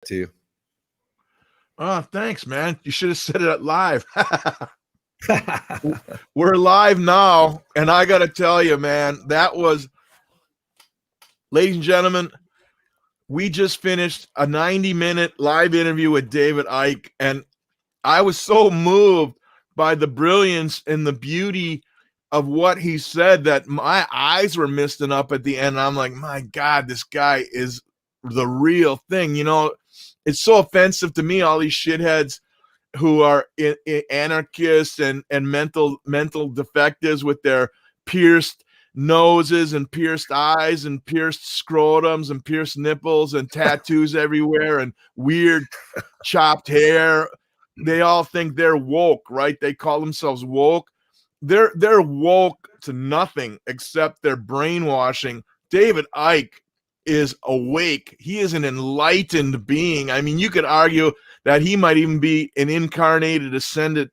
to you. Oh, thanks, man. You should have said it live. We're live now, and I got to tell you, man, that was, ladies and gentlemen, we just finished a 90-minute live interview with David Icke, and I was so moved by the brilliance and the beauty of what he said that my eyes were misting up at the end. I'm like, my God, this guy is the real thing. You know, it's so offensive to me, all these shitheads who are anarchists and mental defectives with their pierced noses and pierced eyes and pierced scrotums and pierced nipples and tattoos everywhere and weird chopped hair. They all think they're woke, right? They call themselves woke. They're woke to nothing except their brainwashing. David Icke is awake. He is an enlightened being. I mean, you could argue that he might even be an incarnated ascended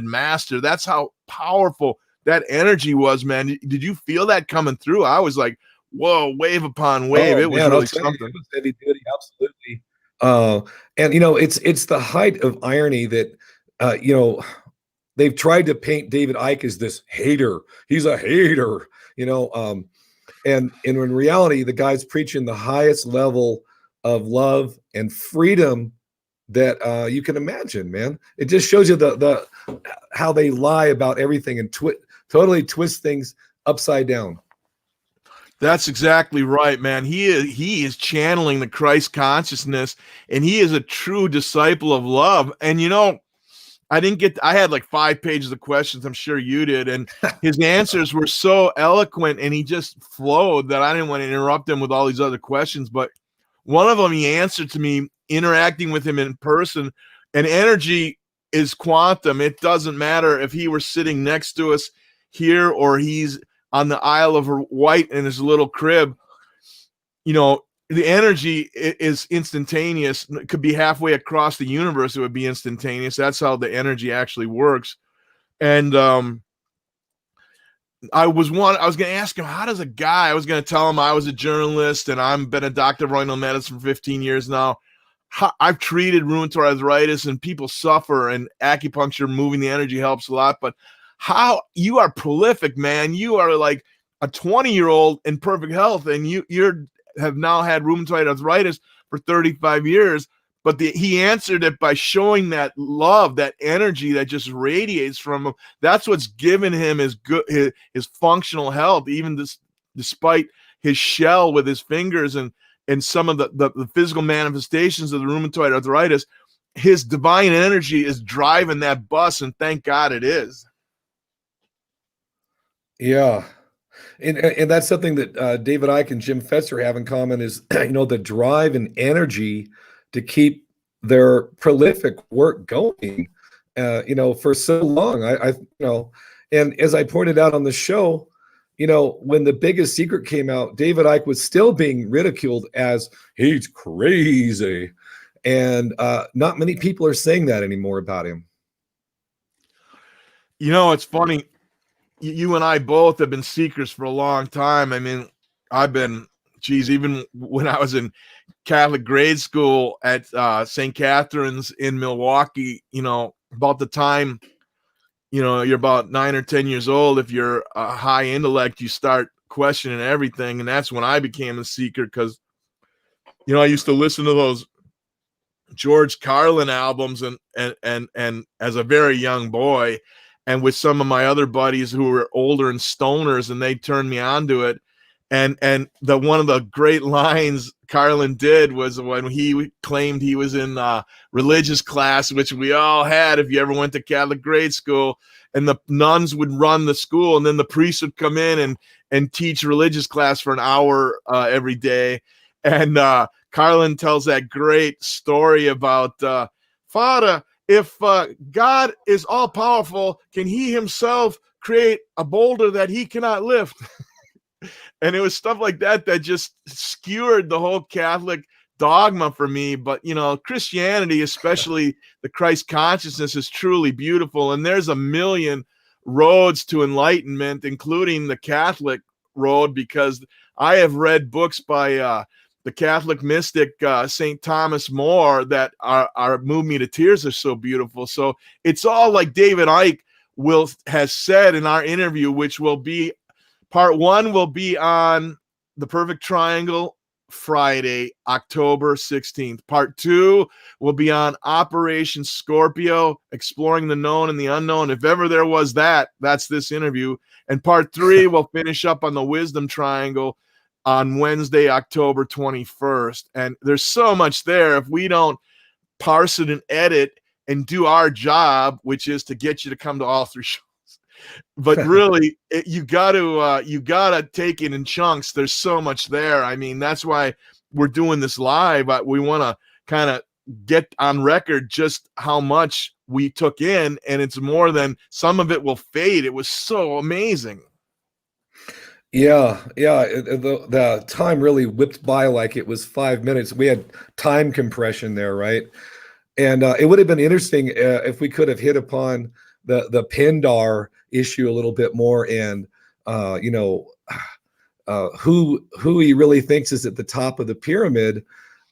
master. That's how powerful that energy was, man. Did you feel that coming through? I was like, whoa, wave upon wave. It was really something. It was heavy duty, absolutely. And you know, it's the height of irony that you know, they've tried to paint David Icke as this hater. He's a hater, you know. And in reality, the guy's preaching the highest level of love and freedom that you can imagine, man. It just shows you the how they lie about everything and totally twist things upside down. That's exactly right, man. He is channeling the Christ consciousness, and he is a true disciple of love. And you know, I had like 5 pages of questions. I'm sure you did. And his answers were so eloquent and he just flowed that I didn't want to interrupt him with all these other questions. But one of them, he answered to me, interacting with him in person, and energy is quantum. It doesn't matter if he were sitting next to us here or he's on the Isle of Wight in his little crib. You know, the energy is instantaneous. It could be halfway across the universe. It would be instantaneous. That's how the energy actually works. And I was going to ask him, how does a guy, I was going to tell him I was a journalist and I've been a doctor of Royal medicine for 15 years now. I've treated rheumatoid arthritis and people suffer, and acupuncture, moving the energy helps a lot. But how you are prolific, man. You are like a 20-year-old in perfect health, and you're have now had rheumatoid arthritis for 35 years. But he answered it by showing that love, that energy that just radiates from him. That's what's given him his functional health, even despite his shell with his fingers and some of the physical manifestations of the rheumatoid arthritis. His divine energy is driving that bus, and thank God it is. Yeah. And that's something that David Icke and Jim Fetzer have in common is, you know, the drive and energy to keep their prolific work going, you know, for so long. You know, and as I pointed out on the show, you know, when The Biggest Secret came out, David Icke was still being ridiculed as he's crazy. And not many people are saying that anymore about him. You know, it's funny. You and I both have been seekers for a long time. I mean, I've been, even when I was in Catholic grade school at St. Catherine's in Milwaukee, you know, about the time, you know, you're about 9 or 10 years old. If you're a high intellect, you start questioning everything. And that's when I became a seeker because, you know, I used to listen to those George Carlin albums and as a very young boy, and with some of my other buddies who were older and stoners, and they turned me on to it. And one of the great lines Carlin did was when he claimed he was in religious class, which we all had if you ever went to Catholic grade school, and the nuns would run the school, and then the priest would come in and teach religious class for an hour every day. And Carlin tells that great story about Father, if God is all powerful, can he himself create a boulder that he cannot lift? And it was stuff like that just skewered the whole Catholic dogma for me. But, you know, Christianity, especially the Christ consciousness, is truly beautiful. And there's a million roads to enlightenment, including the Catholic road, because I have read books by the Catholic mystic St. Thomas More that are moved me to tears are so beautiful. So it's all like David Icke has said in our interview, which will be part 1 will be on the Perfect Triangle Friday, October 16th. Part 2 will be on Operation Scorpio, exploring the known and the unknown. If ever there was that's this interview. And part 3 will finish up on the Wisdom Triangle on Wednesday, October 21st. And there's so much there. If we don't parse it and edit and do our job, which is to get you to come to all 3 shows, but really you gotta take it in chunks. There's so much there. I mean, that's why we're doing this live. We want to kind of get on record just how much we took in, and it's more than some of it will fade. It was so amazing. Yeah, the time really whipped by like it was 5 minutes. We had time compression there, right? And it would have been interesting if we could have hit upon the Pindar issue a little bit more, and who he really thinks is at the top of the pyramid.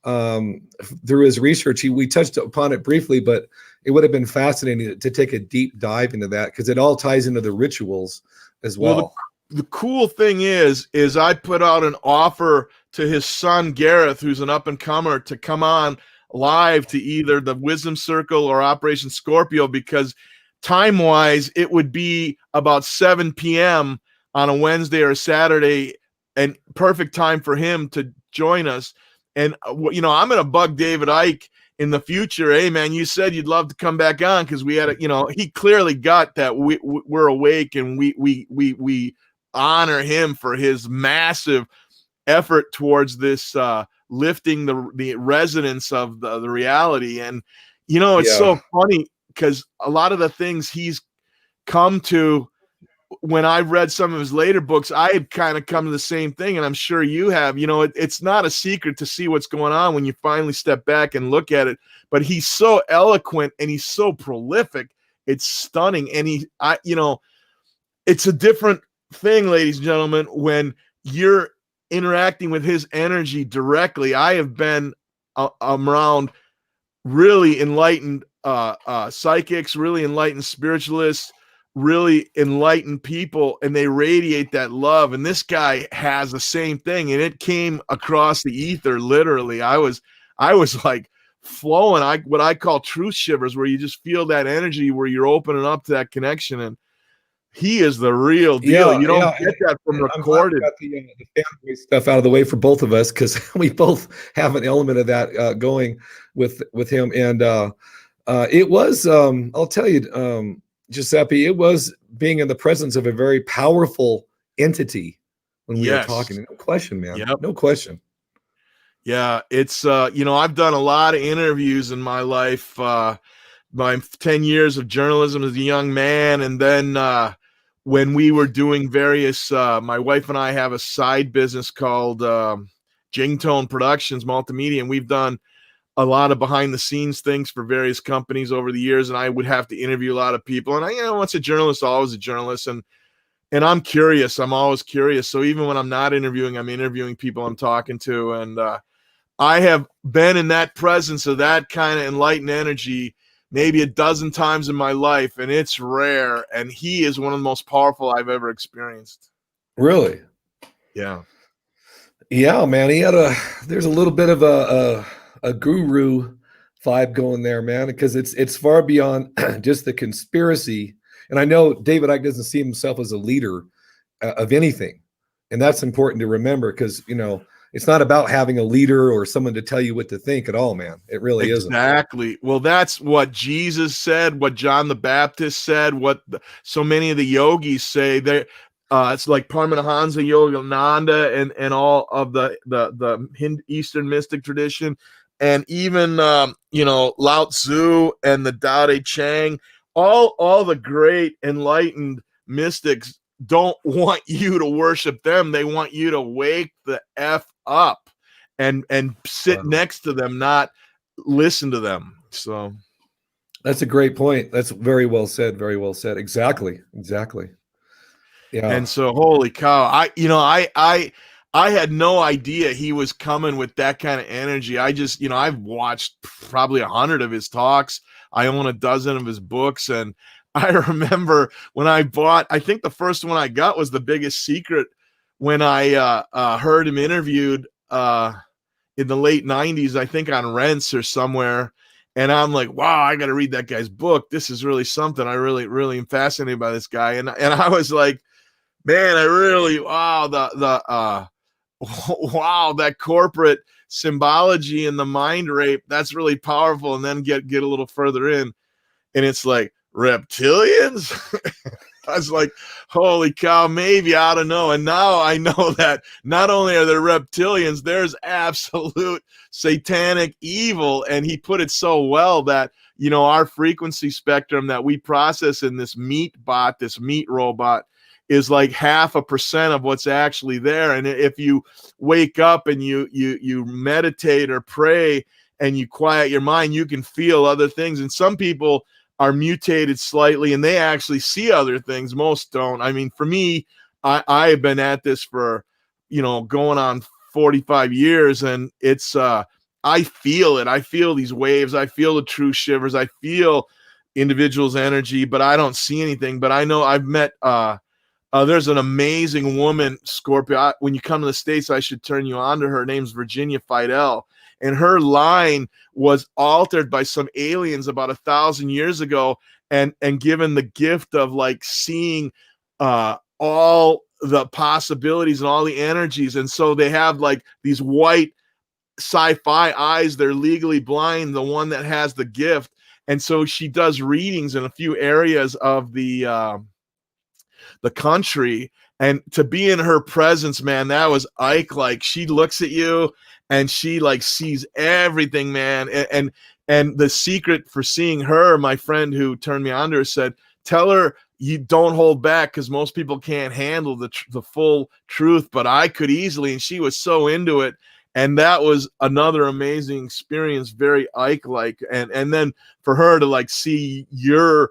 Through his research, we touched upon it briefly, but it would have been fascinating to take a deep dive into that, because it all ties into the rituals as well. The cool thing is I put out an offer to his son Gareth, who's an up and comer, to come on live to either the Wisdom Circle or Operation Scorpio, because time-wise, it would be about 7 p.m. on a Wednesday or a Saturday, and perfect time for him to join us. And, I'm going to bug David Icke in the future. Hey, man, you said you'd love to come back on, because we had he clearly got that we're awake, and we honor him for his massive effort towards this lifting the resonance of the reality. And, it's so funny, because a lot of the things he's come to, when I read some of his later books, I had kind of come to the same thing, and I'm sure you have. It's not a secret to see what's going on when you finally step back and look at it. But he's so eloquent and he's so prolific. It's stunning. And it's a different thing, ladies and gentlemen, when you're interacting with his energy directly. I have been around really enlightened psychics, really enlightened spiritualists, really enlightened people, and they radiate that love. And this guy has the same thing, and it came across the ether. Literally, I was like flowing. What I call truth shivers, where you just feel that energy, where you're opening up to that connection. And he is the real deal. You don't get that from recorded. Got the family stuff out of the way for both of us, because we both have an element of that going with him. And it was, I'll tell you, Giuseppe, it was being in the presence of a very powerful entity when we were talking. No question, man. Yep. No question. Yeah, it's I've done a lot of interviews in my life. My 10 years of journalism as a young man, and then when we were doing various, my wife and I have a side business called Jingtone Productions Multimedia, and we've done a lot of behind the scenes things for various companies over the years. And I would have to interview a lot of people. And once a journalist, always a journalist. And I'm curious. I'm always curious. So even when I'm not interviewing, I'm interviewing people I'm talking to. And I have been in that presence of that kind of enlightened energy maybe a dozen times in my life, and it's rare. And he is one of the most powerful I've ever experienced. Really? Yeah. Yeah, man. There's a little bit of a guru vibe going there, man, because it's far beyond just the conspiracy. And I know David Icke doesn't see himself as a leader of anything. And that's important to remember, because, it's not about having a leader or someone to tell you what to think at all, man. It really isn't. Exactly. Well, that's what Jesus said, what John the Baptist said, what so many of the yogis say. It's like Paramahansa Yogananda and all of the Eastern mystic tradition. And even, Lao Tzu and the Tao Te Ching, all the great enlightened mystics don't want you to worship them. They want you to wake the F up and sit next to them, not listen to them. So that's a great point. That's very well said. Very well said. Exactly. Yeah. And so, holy cow, I had no idea he was coming with that kind of energy. I just, you know, I've watched probably 100 of his talks. I own a dozen of his books. And I remember when I bought, I think the first one I got was The Biggest Secret, when I heard him interviewed in the late 90s, I think on Rents or somewhere. And I'm like, wow, I got to read that guy's book. This is really something. I really, really am fascinated by this guy. And I was like, man, I really, wow, wow, that corporate symbology and the mind rape, that's really powerful. And then get a little further in, and it's like, reptilians? I was like, holy cow, maybe, I don't know. And now I know that not only are there reptilians, there's absolute satanic evil. And he put it so well that, you know, our frequency spectrum that we process in this meat bot, this meat robot, is like 0.5% of what's actually there. And if you wake up and you meditate or pray and you quiet your mind, you can feel other things. And some people are mutated slightly and they actually see other things. Most don't. I mean, for me, I have been at this for, you know, going on 45 years, and it's I feel it. I feel these waves. I feel the true shivers. I feel individuals' energy, but I don't see anything. But I know I've met there's an amazing woman, Scorpio. When you come to the States, I should turn you on to her. Her name's Virginia Fidel. And her line was altered by some aliens about 1,000 years ago and given the gift of like seeing all the possibilities and all the energies. And so they have like these white sci-fi eyes. They're legally blind, the one that has the gift. And so she does readings in a few areas of the country, and to be in her presence, man, that was Ike. Like, she looks at you and she like sees everything, man. And the secret for seeing her, my friend who turned me on to her said, tell her you don't hold back, because most people can't handle the full truth, but I could easily. And she was so into it. And that was another amazing experience, very Ike-like. And then for her to like see your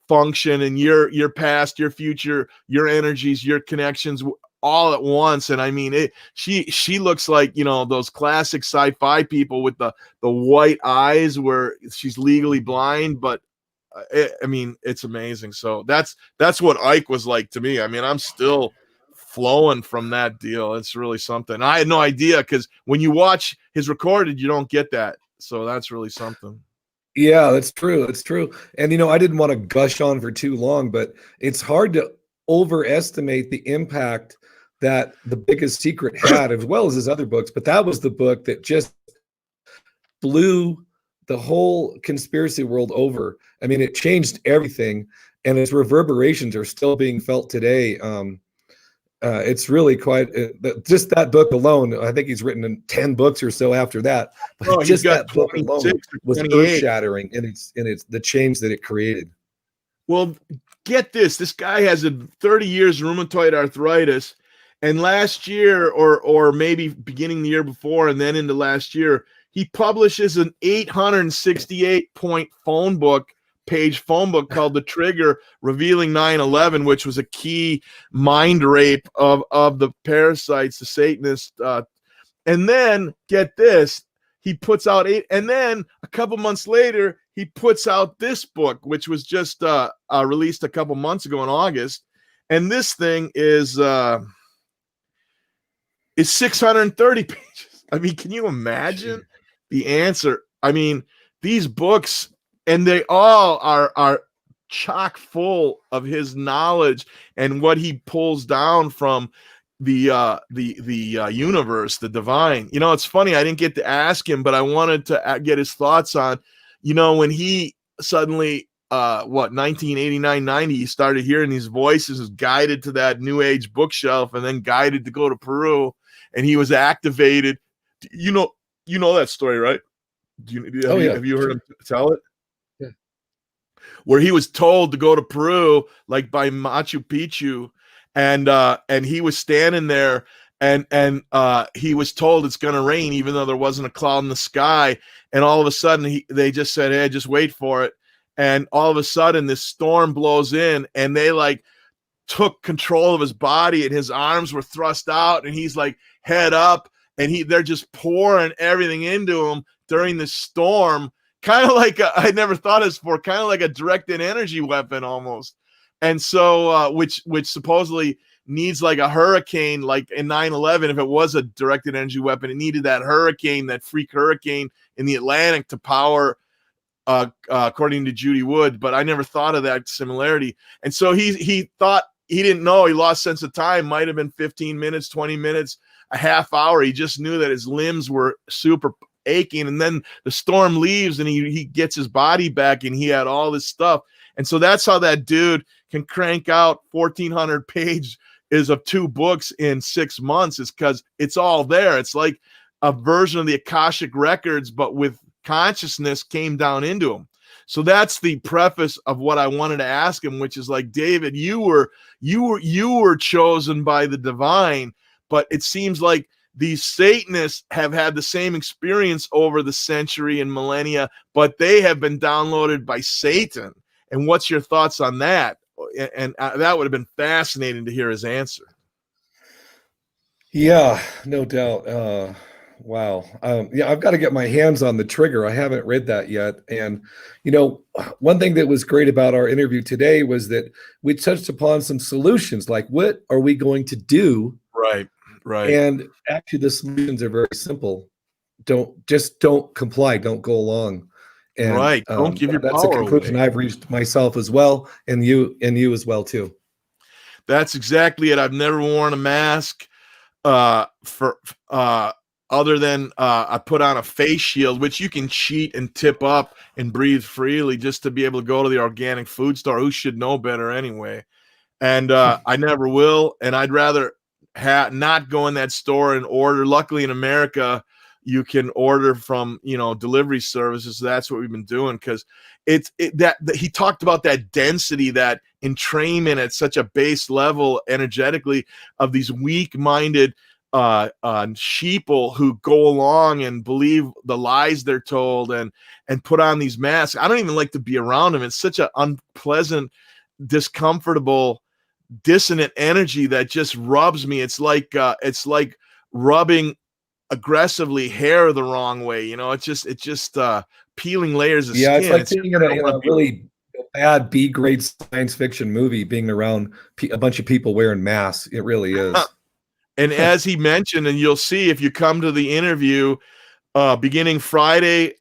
function and your past, your future, your energies, your connections all at once. And I mean, she looks like, you know, those classic sci-fi people with the white eyes where she's legally blind, but I mean, it's amazing. So that's what Ike was like to me. I mean, I'm still flowing from that deal. It's really something. I had no idea, because when you watch his recorded, you don't get that. So that's really something. Yeah, that's true. That's true. And, you know, I didn't want to gush on for too long, but it's hard to overestimate the impact that The Biggest Secret had, as well as his other books. But that was the book that just blew the whole conspiracy world over. I mean, it changed everything, and its reverberations are still being felt today. It's really quite just that book alone. I think he's written 10 books or so after that. But just that book alone was earth-shattering in its the change that it created. Well, get this: this guy has 30 years rheumatoid arthritis, and last year, or maybe beginning the year before, and then into last year, he publishes an 868-point page phone book called The Trigger, revealing 9/11, which was a key mind rape of the parasites, the Satanists. And then get this, he puts out and then a couple months later, he puts out this book, which was just released a couple months ago in August. And this thing is 630 pages. I mean, can you imagine the answer? I mean, these books, and they all are chock full of his knowledge and what he pulls down from the universe, the divine. You know, it's funny, I didn't get to ask him, but I wanted to get his thoughts on, you know, when he suddenly 1989, 90, he started hearing these voices, was guided to that new age bookshelf, and then guided to go to Peru, and he was activated. You know that story, right? Have you heard him tell it? Yeah. Where he was told to go to Peru, like by Machu Picchu, and he was standing there, and he was told it's going to rain, even though there wasn't a cloud in the sky. And all of a sudden, they just said, "Hey, just wait for it." And all of a sudden, this storm blows in, and they like took control of his body, and his arms were thrust out, and he's like head up, and they're just pouring everything into him during the storm, kind of like I never thought of this before, kind of like a directed energy weapon almost. And so, which supposedly needs like a hurricane, like in 9/11, if it was a directed energy weapon, it needed that hurricane, that freak hurricane in the Atlantic to power, according to Judy Wood. But I never thought of that similarity. And so he thought, he didn't know, he lost sense of time, might have been 15 minutes, 20 minutes, a half hour. He just knew that his limbs were super aching. And then the storm leaves and he gets his body back, and he had all this stuff. And so that's how that dude can crank out 1,400 pages of 2 books in 6 months, is because it's all there. It's like a version of the Akashic records, but with consciousness came down into him. So that's the preface of what I wanted to ask him, which is like, David, you were chosen by the divine, but it seems like these Satanists have had the same experience over the century and millennia, but they have been downloaded by Satan. And what's your thoughts on that? And that would have been fascinating to hear his answer. Yeah, no doubt. Wow. Yeah, I've got to get my hands on the trigger. I haven't read that yet. And, one thing that was great about our interview today was that we touched upon some solutions, like what are we going to do? Right. And actually the solutions are very simple. Don't comply. Don't go along. And don't give your that's power a conclusion away. I've reached myself as well. And you as well too. That's exactly it. I've never worn a mask for other than I put on a face shield, which you can cheat and tip up and breathe freely just to be able to go to the organic food store. Who should know better anyway? And I never will. And I'd rather not go in that store and order. Luckily in America, you can order from, delivery services. So that's what we've been doing, because that he talked about that density, that entrainment at such a base level energetically of these weak-minded sheeple who go along and believe the lies they're told and put on these masks. I don't even like to be around them. It's such an unpleasant, discomfortable, dissonant energy that just rubs me. It's like rubbing aggressively hair the wrong way. It's just peeling layers of skin. It's like being in a really bad B-grade science fiction movie, being around a bunch of people wearing masks. It really is. And as he mentioned, and you'll see if you come to the interview, beginning Friday,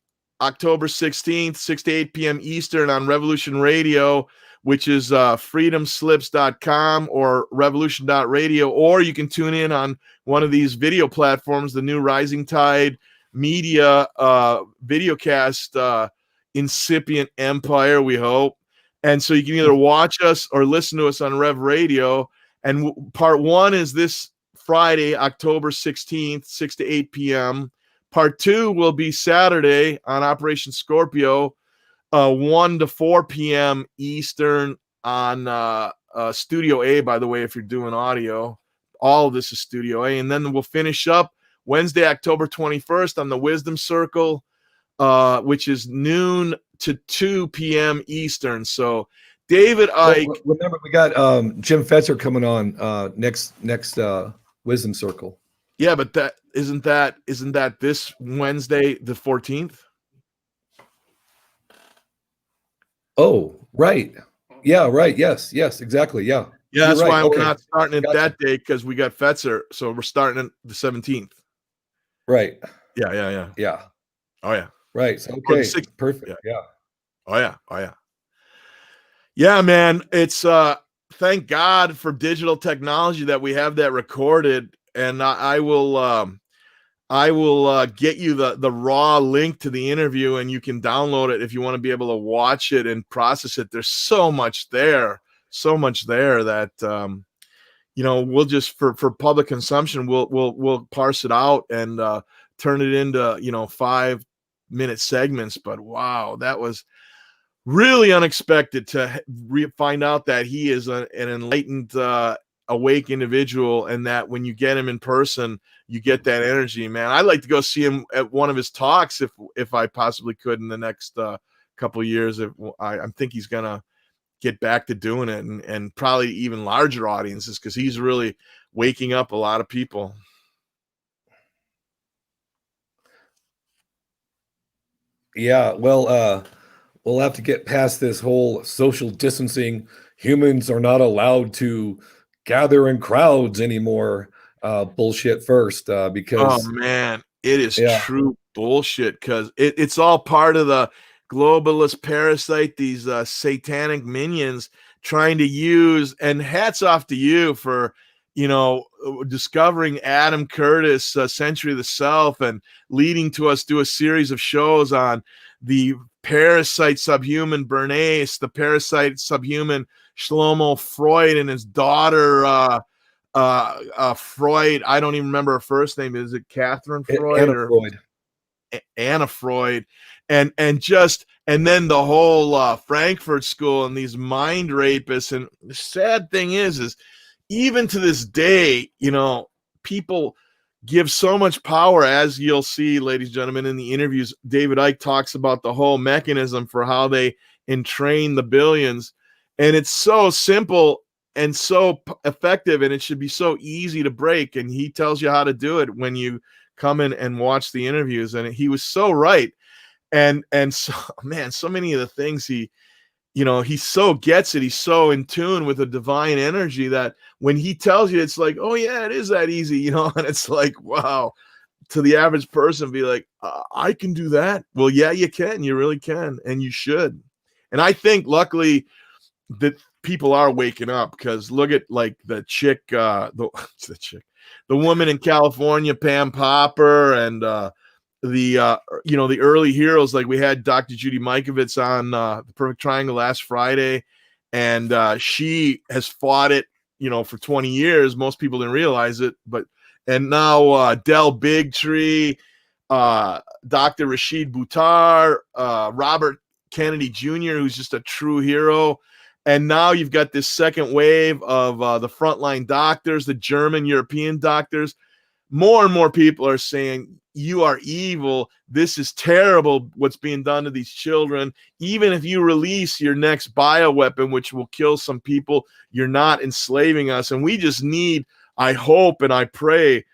October 16th, 6 to 8 p.m. Eastern on Revolution Radio, which is freedomslips.com or revolution.radio, or you can tune in on one of these video platforms, the new Rising Tide Media videocast incipient empire, we hope. And so you can either watch us or listen to us on Rev Radio. And part 1 is this Friday, October 16th, 6 to 8 p.m. Part 2 will be Saturday on Operation Scorpio, 1 to 4 p.m. Eastern on Studio A, by the way, if you're doing audio. All of this is Studio A. And then we'll finish up Wednesday, October 21st on the Wisdom Circle, which is noon to 2 p.m. Eastern. So David Icke. Well, remember, we got Jim Fetzer coming on next Wisdom Circle. Yeah, but that isn't that this Wednesday, the 14th? Oh, right. Yeah, right. Yes, exactly. Yeah. Yeah, that's right. why Okay. We're not starting it that day, because we got Fetzer. So we're starting it the 17th. Right. Yeah. Yeah. Oh, yeah. Right. So, okay. Perfect. Yeah. Oh, yeah. Yeah, man. It's thank God for digital technology that we have that recorded. And I will get you the raw link to the interview, and you can download it if you want to be able to watch it and process it. There's so much there that we'll just for public consumption, we'll parse it out and turn it into 5-minute segments. But wow, that was really unexpected to find out that he is an enlightened, awake individual, and that when you get him in person, you get that energy, man. I'd like to go see him at one of his talks if I possibly could in the next couple of years. I think he's gonna get back to doing it, and probably even larger audiences, because he's really waking up a lot of people. Yeah, well, we'll have to get past this whole social distancing. Humans are not allowed to gather in crowds anymore. Bullshit first, Oh because man, it is yeah, true bullshit because it's all part of the globalist parasite, these satanic minions trying to use. And hats off to you for, discovering Adam Curtis, Century of the Self, and leading to us do a series of shows on the parasite subhuman Bernays, the parasite subhuman Shlomo Freud, and his daughter. Freud. I don't even remember her first name. Is it Catherine Freud Anna or Freud. Anna Freud? And then the whole Frankfurt School and these mind rapists. And the sad thing is even to this day, people give so much power, as you'll see, ladies and gentlemen, in the interviews. David Icke talks about the whole mechanism for how they entrain the billions, and it's so simple and so effective, and it should be so easy to break. And he tells you how to do it when you come in and watch the interviews. And he was so right. And so, man, so many of the things he so gets it. He's so in tune with the divine energy that when he tells you, it's like, oh yeah, it is that easy, and it's like, wow. To the average person, be like, I can do that. Well, yeah, you can. You really can, and you should. And I think, luckily, that people are waking up, because look at like the chick, the woman in California, Pam Popper, and the early heroes. Like we had Dr. Judy Mikovits on the Perfect Triangle last Friday, and she has fought it, for 20 years. Most people didn't realize it, and now Del Bigtree, Dr. Rashid Buttar, Robert Kennedy Jr., who's just a true hero. And now you've got this second wave of the frontline doctors, the German European doctors. More and more people are saying, you are evil. This is terrible what's being done to these children. Even if you release your next bioweapon, which will kill some people, you're not enslaving us. And we just need, I hope and I pray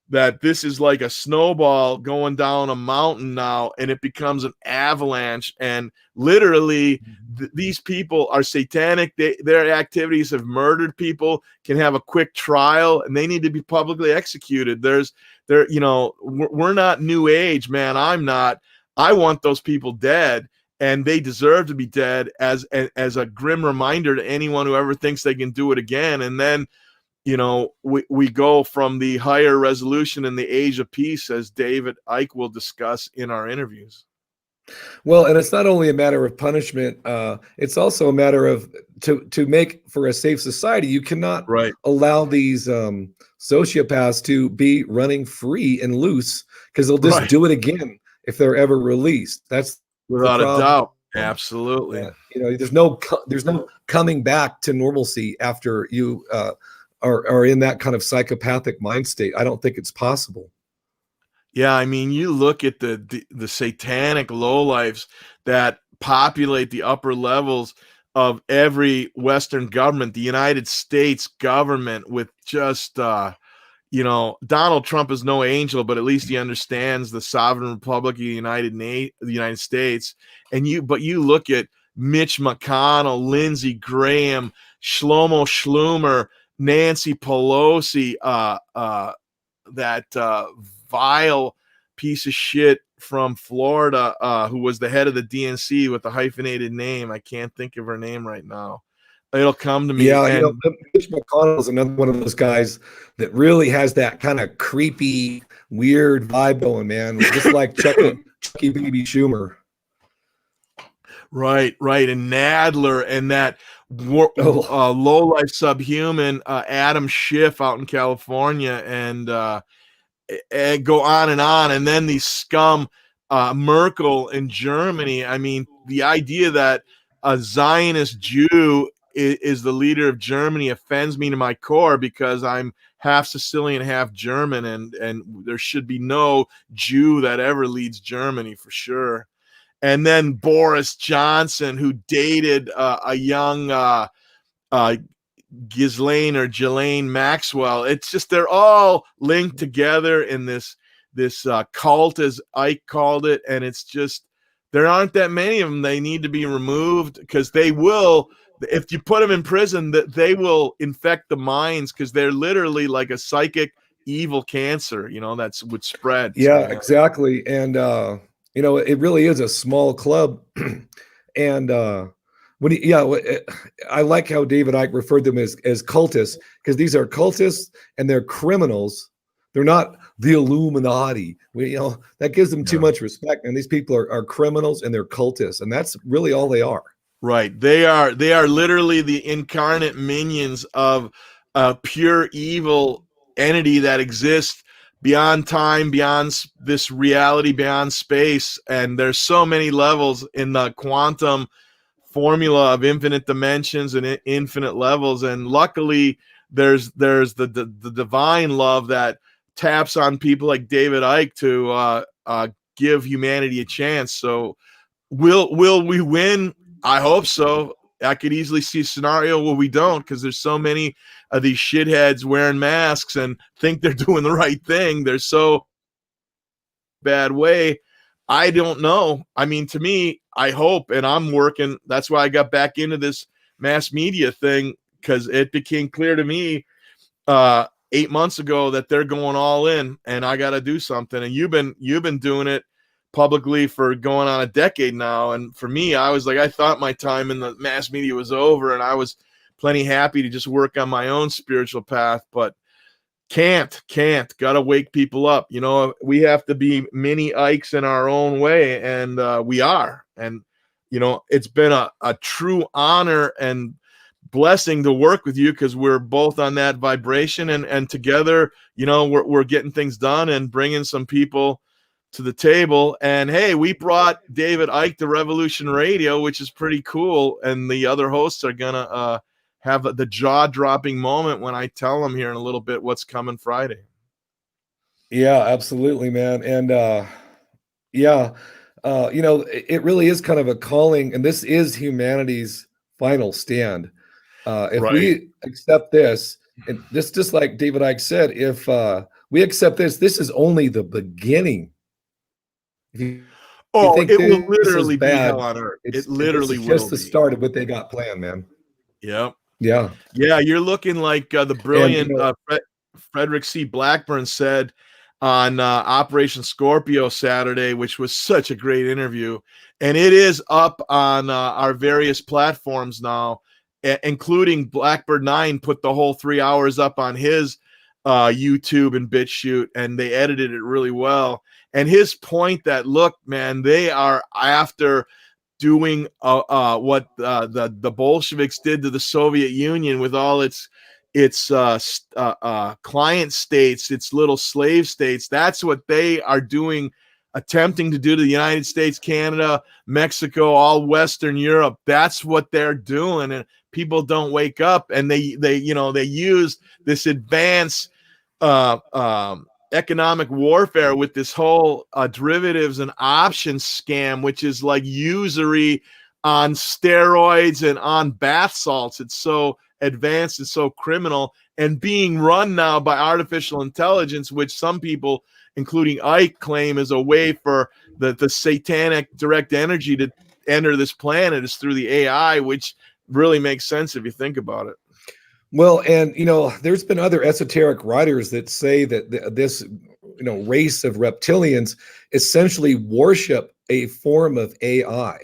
that this is like a snowball going down a mountain now, and it becomes an avalanche. And literally, these people are satanic. Their activities have murdered people, can have a quick trial, and they need to be publicly executed. We're not New Age, man. I'm not. I want those people dead, and they deserve to be dead as a grim reminder to anyone who ever thinks they can do it again. And then, we go from the higher resolution in the age of peace, as David Icke will discuss in our interviews. Well, and it's not only a matter of punishment; it's also a matter of to make for a safe society. You cannot Right. allow these sociopaths to be running free and loose, because they'll just Right. do it again if they're ever released. That's Without the a problem. doubt. Absolutely. There's no coming back to normalcy after you are in that kind of psychopathic mind state. I don't think it's possible. Yeah, I mean, you look at the satanic lowlifes that populate the upper levels of every Western government, the United States government, with just Donald Trump is no angel, but at least he understands the sovereign republic of the United States. But you look at Mitch McConnell, Lindsey Graham, Shlomo Schlumer, Nancy Pelosi, that vile piece of shit from Florida, who was the head of the DNC with the hyphenated name. I can't think of her name right now. It'll come to me. Yeah, And Mitch McConnell is another one of those guys that really has that kind of creepy, weird vibe going, man. Just like Chucky Baby Schumer. Right. And Nadler, and that low-life subhuman Adam Schiff out in California, and go on. And then these scum, Merkel in Germany. I mean, the idea that a Zionist Jew is the leader of Germany offends me to my core, because I'm half Sicilian, half German, and there should be no Jew that ever leads Germany, for sure. And then Boris Johnson, who dated a young Ghislaine Maxwell. It's just, they're all linked together in this cult, as Icke called it. And it's just, there aren't that many of them. They need to be removed because they will, if you put them in prison, that they will infect the minds because they're literally like a psychic evil cancer, that's would spread. Yeah, exactly. And it really is a small club. And I like how David Icke referred them as cultists, because these are cultists and they're criminals. They're not the Illuminati. That gives them too much respect. And these people are criminals and they're cultists, and that's really all they are. Right. They are literally the incarnate minions of a pure evil entity that exists beyond time, beyond this reality, beyond space. And there's so many levels in the quantum formula of infinite dimensions and infinite levels. And luckily there's the divine love that taps on people like David Icke to give humanity a chance. So will we win? I hope so. I could easily see a scenario where we don't, because there's so many of these shitheads wearing masks and think they're doing the right thing. They're so bad way. I don't know. I mean, to me, I hope, and I'm working. That's why I got back into this mass media thing, because it became clear to me 8 months ago that they're going all in, and I got to do something. And you've been doing it publicly for going on a decade now. And for me, I was like, I thought my time in the mass media was over, and I was plenty happy to just work on my own spiritual path, but can't, gotta wake people up. We have to be mini Ikes in our own way, and we are. And it's been a true honor and blessing to work with you, because we're both on that vibration, and together, we're getting things done and bringing some people to the table. And hey, we brought David Icke to Revolution Radio, which is pretty cool, and the other hosts are gonna have the jaw-dropping moment when I tell them here in a little bit what's coming Friday. Yeah, absolutely, man. And it really is kind of a calling, and this is humanity's final stand. If we accept this, and this, just like David Icke said, if we accept this is only the beginning. If you think it will literally be hell on earth. It literally will just the start of what they got planned, man. Yep. Yeah. You're looking like the brilliant Frederick C. Blackburn said on Operation Scorpio Saturday, which was such a great interview. And it is up on our various platforms now, including Blackbird 9 put the whole 3 hours up on his YouTube and BitChute, and they edited it really well. And his point that, look, man, they are after doing what the Bolsheviks did to the Soviet Union with all its client states, its little slave states. That's what they are doing, attempting to do to the United States, Canada, Mexico, all Western Europe. That's what they're doing, and people don't wake up. And they use this advanced economic warfare with this whole derivatives and options scam, which is like usury on steroids and on bath salts. It's so advanced and so criminal, and being run now by artificial intelligence, which some people, including Icke, claim is a way for the satanic direct energy to enter this planet is through the AI, which really makes sense if you think about it. Well, and there's been other esoteric writers that say that this race of reptilians essentially worship a form of AI.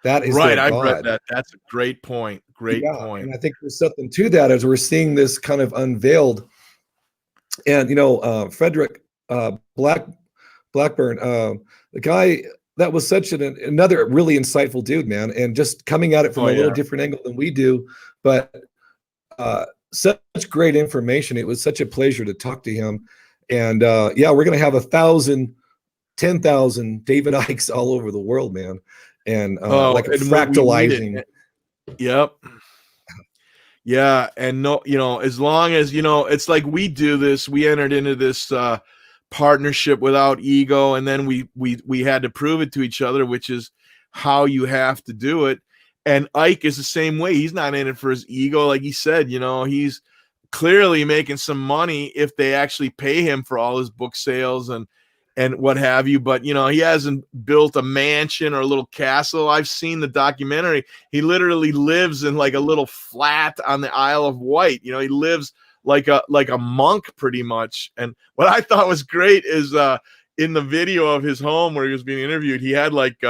That is right. I've read that. That's a great point. Great point. And I think there's something to that as we're seeing this kind of unveiled. And Frederick Blackburn, the guy that was such another really insightful dude, man, and just coming at it from a little different angle than we do, but such great information. It was such a pleasure to talk to him. And we're going to have 1,000, 10,000 David Ickes all over the world, man. And like fractalizing. Yep. Yeah. And as long as, it's like we do this, we entered into this partnership without ego. And then we had to prove it to each other, which is how you have to do it. And Icke is the same way. He's not in it for his ego. Like he said, he's clearly making some money if they actually pay him for all his book sales. And and what have you. But, he hasn't built a mansion or a little castle. I've seen the documentary. He literally lives in like a little flat on the Isle of Wight. He lives like a monk pretty much. And what I thought was great is in the video of his home where he was being interviewed, he had like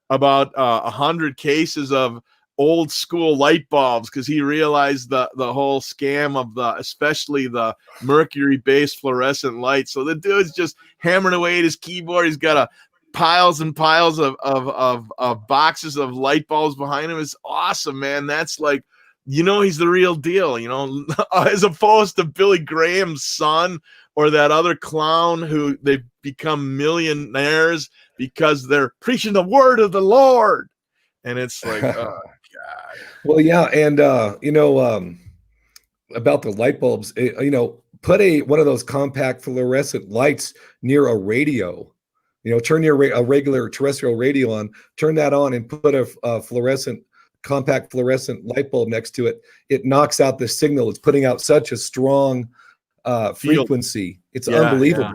about 100 cases of old school light bulbs, because he realized the whole scam of especially the mercury based fluorescent light. So the dude's just hammering away at his keyboard. He's got piles and piles of boxes of light bulbs behind him. It's awesome, man. That's like, he's the real deal, as opposed to Billy Graham's son or that other clown who they've become millionaires because they're preaching the word of the Lord. And it's like, oh God. Well, yeah. And, about the light bulbs, put one of those compact fluorescent lights near a radio, turn a regular terrestrial radio on, turn that on and put a compact fluorescent light bulb next to it. It knocks out the signal. It's putting out such a strong frequency. It's unbelievable.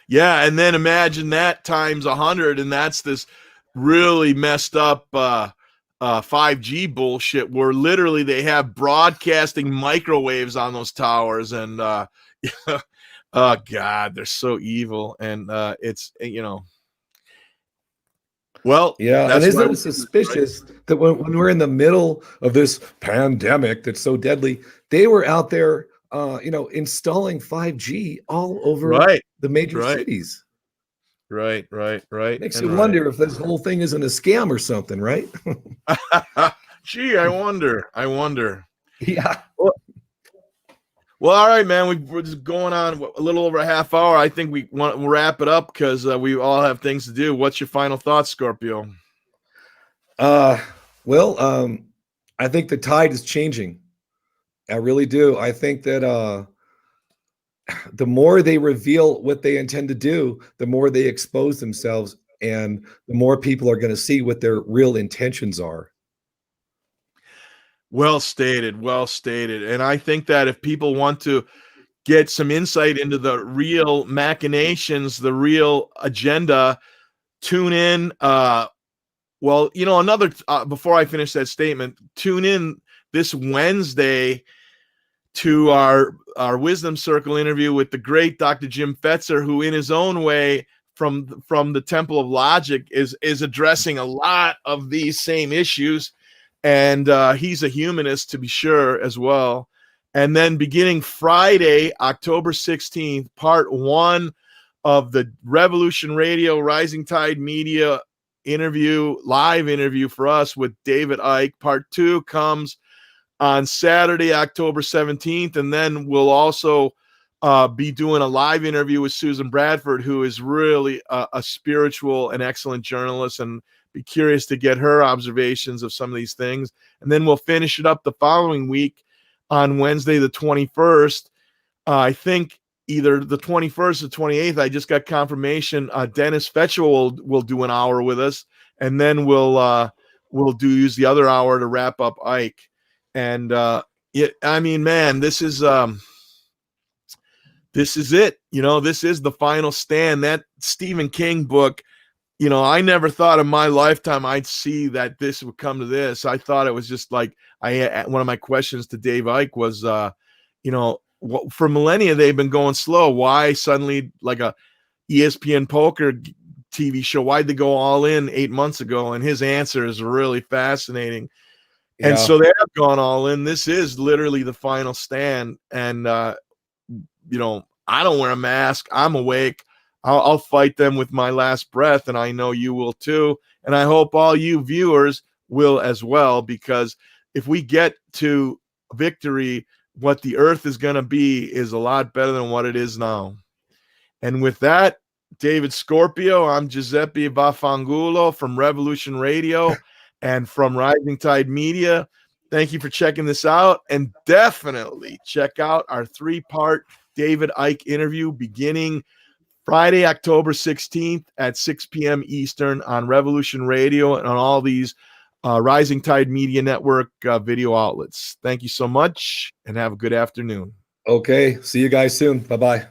Yeah. And then imagine that times 100. And that's this really messed up 5G bullshit where literally they have broadcasting microwaves on those towers. And oh God, they're so evil. And it's, well, yeah, and isn't it suspicious that when we're in the middle of this pandemic that's so deadly, they were out there, installing 5G all over the major cities. Right. Makes you wonder if this whole thing isn't a scam or something, right? Gee, I wonder. Yeah. Well, all right, man. We're just going on a little over a half hour. I think we want to wrap it up because we all have things to do. What's your final thoughts, Scorpio? Well, I think the tide is changing. I really do. I think that the more they reveal what they intend to do, the more they expose themselves, and the more people are going to see what their real intentions are. Well stated. And I think that if people want to get some insight into the real machinations, the real agenda, tune in. Before I finish that statement, tune in this Wednesday to our Wisdom Circle interview with the great Dr. Jim Fetzer, who in his own way from the Temple of Logic is addressing a lot of these same issues. And he's a humanist, to be sure, as well. And then beginning Friday, October 16th, part 1 of the Revolution Radio Rising Tide Media live interview for us with David Icke. Part 2 comes on Saturday, October 17th. And then we'll also be doing a live interview with Susan Bradford, who is really a spiritual and excellent journalist, and be curious to get her observations of some of these things. And then we'll finish it up the following week on Wednesday, the 21st. I think either the 21st or 28th, I just got confirmation. Dennis Fetchel will do an hour with us, and then we'll use the other hour to wrap up Ike. And man, this is it. This is the final stand. That Stephen King book, I never thought in my lifetime I'd see that this would come to this. I thought it was just like one of my questions to Dave Icke was, for millennia they've been going slow. Why suddenly, like a ESPN poker TV show, why'd they go all in 8 months ago? And his answer is really fascinating. Yeah. And so they have gone all in. This is literally the final stand. And I don't wear a mask. I'm awake. I'll fight them with my last breath, and I know you will too. And I hope all you viewers will as well, because if we get to victory, what the earth is going to be is a lot better than what it is now. And with that, David Scorpio, I'm Giuseppe Vaffangulo from Revolution Radio and from Rising Tide Media. Thank you for checking this out, and definitely check out our 3-part David Icke interview beginning Friday, October 16th at 6 p.m. Eastern on Revolution Radio and on all these Rising Tide Media Network video outlets. Thank you so much, and have a good afternoon. Okay. See you guys soon. Bye-bye.